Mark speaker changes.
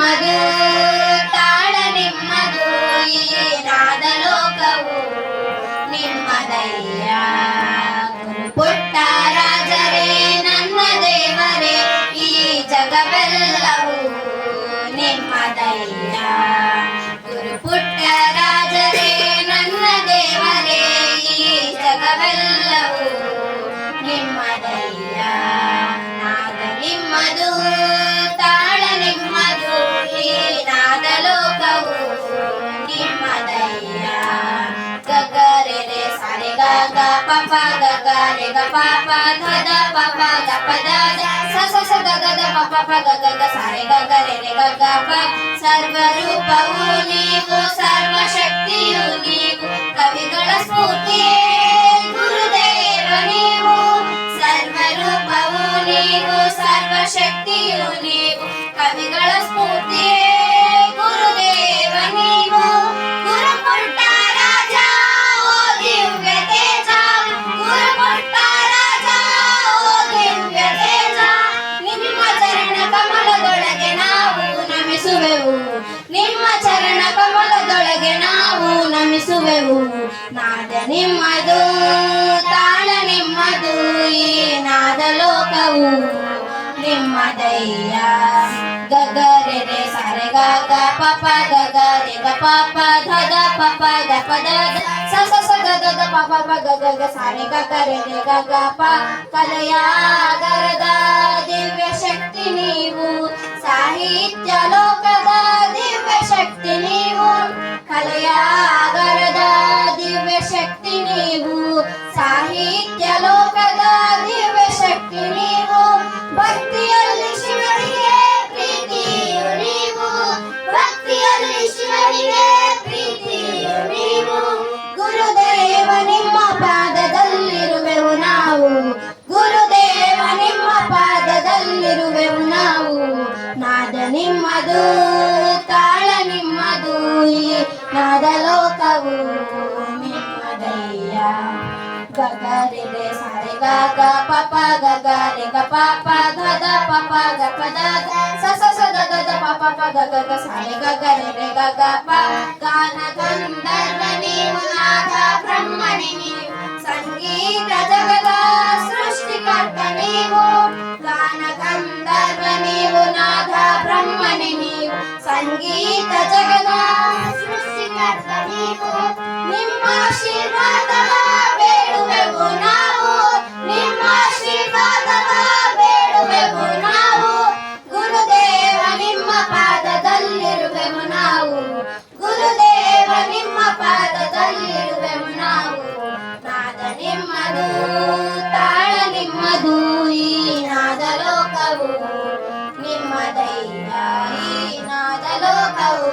Speaker 1: ನಿಮ್ಮದು, ತಾಳ ನಿಮ್ಮದು, ಈ ನಾದ ಲೋಕವು ನಿಮ್ಮದಯ್ಯ. ಪುಟ್ಟ ರಾಜರೇ ನನ್ನ ದೇವರೇ, ಈ ಜಗವೆಲ್ಲವೂ ನಿಮ್ಮದಯ್ಯ. ಗುರು ಪುಟ್ಟ ರಾಜರೇ ನನ್ನ ದೇವರೇ, ಈ ಜಗವೆಲ್ಲವೂ ನಿಮ್ಮದಯ್ಯ. ನಾದ ನಿಮ್ಮದು, ತಾಳ ನಿಮ್ಮದು, ಈ ನಾದ ಲೋಕವು ನಿಮ್ಮದಯ್ಯ. ಗಗರೆ ರೆ ಸರೆ ಗ ಗ ಪ ಪ ಗ ಗ ರೆ ಗ ಪ ಪ ಧ ದ ಪ ಪ ಗ ಪ ದ ದ ಸ ಸ ಸ ಗ ಗ ದ ಪ ಪ ಪ ಗ ಗ ಗ ಸರೆ ಗ ಗ ರೆ ರೆ ಗ ಗ ಪ. ಸರ್ವರೂಪವು ನೀವು, ಸರ್ವಶಕ್ತಿಯು ನೀವು, ಕವಿಗಳ ಸ್ಫೂರ್ತಿಯೇ ಗುರುದೇವ ನೀವು. ಸರ್ವರೂಪವು ನೀವು, ಸರ್ವಶಕ್ತಿಯು ನೀವು, ಕವಿಗಳ ಸ್ಫೂರ್ತಿಯೇ ಗುರುದೇವ ನೀವು. ಗುರು ಪುಟ್ಟ ರಾಜ ಓ ದಿವ್ಯ ತೇಜ, ಗುರು ಪುಟ್ಟ ರಾಜ ಓ ದಿವ್ಯ ತೇಜ. ನಿಮ್ಮ ಚರಣ ಕಮಲದೊಳಗೆ ನಾವು ನಮಿಸುವೆವು, ನಿಮ್ಮ ಚರಣ ಕಮಲದೊಳಗೆ ನಾವು ನಮಿಸುವೆವು. ನಾದ ನಿಮ್ಮದು, ತಾಳ ನಿಮ್ಮದು, ಈ ನಾದ ಲೋಕವು ನಿಮ್ಮದಯ್ಯ. ಗಗರೆ ರೆ ಸರೆ ಗ ಗ ಪ ಪ ಗ ಗ ರೆ ಗ ಪ ಪ ಧ ದ ಪ ಪ ಗ ಪ ದ ದ ಸ ಸ ಸ ಗ ಗ ದ ಪ ಪ ಪ ಗ ಗ ಗ ಸರೆ ಗ ಗ ರೆ ರೆ ಗ ಗ ಪ. ಕಲೆಯಾಗರದ ದಿವ್ಯ ಶಕ್ತಿ ನೀವು, ಸಾಹಿತ್ಯ ಲೋಕದ ದಿವ್ಯ ಶಕ್ತಿ ನೀವು. ಕಲೆಯಾಗರದ ದಿವ್ಯ ಶಕ್ತಿ ನೀವು, ಸಾಹಿತ್ಯ ಲೋಕದ ದಿವ್ಯ ಶಕ್ತಿ ನೀವು. ಭಕ್ತಿಯಲ್ಲಿ ಶಿವನಿಗೆ ಪ್ರೀತಿಯು ನೀವು, ಭಕ್ತಿಯಲ್ಲಿ ಶಿವನಿಗೆ ಪ್ರೀತಿಯು ನೀವು. ಗುರುದೇವ ನಿಮ್ಮ ಪಾದದಲ್ಲಿರುವೆವು ನಾವು, ಗುರುದೇವ ನಿಮ್ಮ ಪಾದದಲ್ಲಿರುವೆವು ನಾವು. ನಾದ ನಿಮ್ಮದು, ತಾಳ ನಿಮ್ಮದು, ಈ ನಾದ ಲೋಕವು ನಿಮ್ಮದಯ್ಯ. ಗಗರೆ ರೆ ಸರೆ ಗ ಗ ಪ ಪ ಗ ಗ ರೆ ಗ ಪ ಪ ಧ ದ ಪ ಪ ಗ ಪ ದ ದ ಸ ಸ ಸ ಗ ಗ ದ ಪ ಪ ಪ ಗ ಗ ಗ ಸರೆ ಗ ಗ ರೆ ರೆ ಗ ಗ ಪ. ಗಾನ ಗಂಧರ್ವ ನೀವು, ನಾದ ಬ್ರಹ್ಮಣಿ ನೀವು, ಸಂಗೀತ ಜಗದ ಸೃಷ್ಟಿಕರ್ತ ನೀವು. ಗಾನ ಗಂಧರ್ವ ನೀವು, ನಾದ ಬ್ರಹ್ಮಣಿ ನೀವು, ಸಂಗೀತ ಜಗದ ಸೃಷ್ಟಿಕರ್ತ ನೀವು. ನಿಮ್ಮ ಆಶೀರ್ವಾದವ ಬೇಡುವೆವು ನಾವು, ನಿಮ್ಮ ಆಶೀರ್ವಾದವ ಬೇಡುವೆವು ನಾವು. ಗುರುದೇವ ನಿಮ್ಮ ಪಾದದಲ್ಲಿರುವೆವು ನಾವು, ಗುರುದೇವ ನಿಮ್ಮ ಪಾದದಲ್ಲಿರುವೆವು ನಾವು. ನಾದ ನಿಮ್ಮದು, ತಾಳ ನಿಮ್ಮದು, ಈ ನಾದ ಲೋಕವು ನಿಮ್ಮದಯ್ಯ, ಈ ನಾದ ಲೋಕವು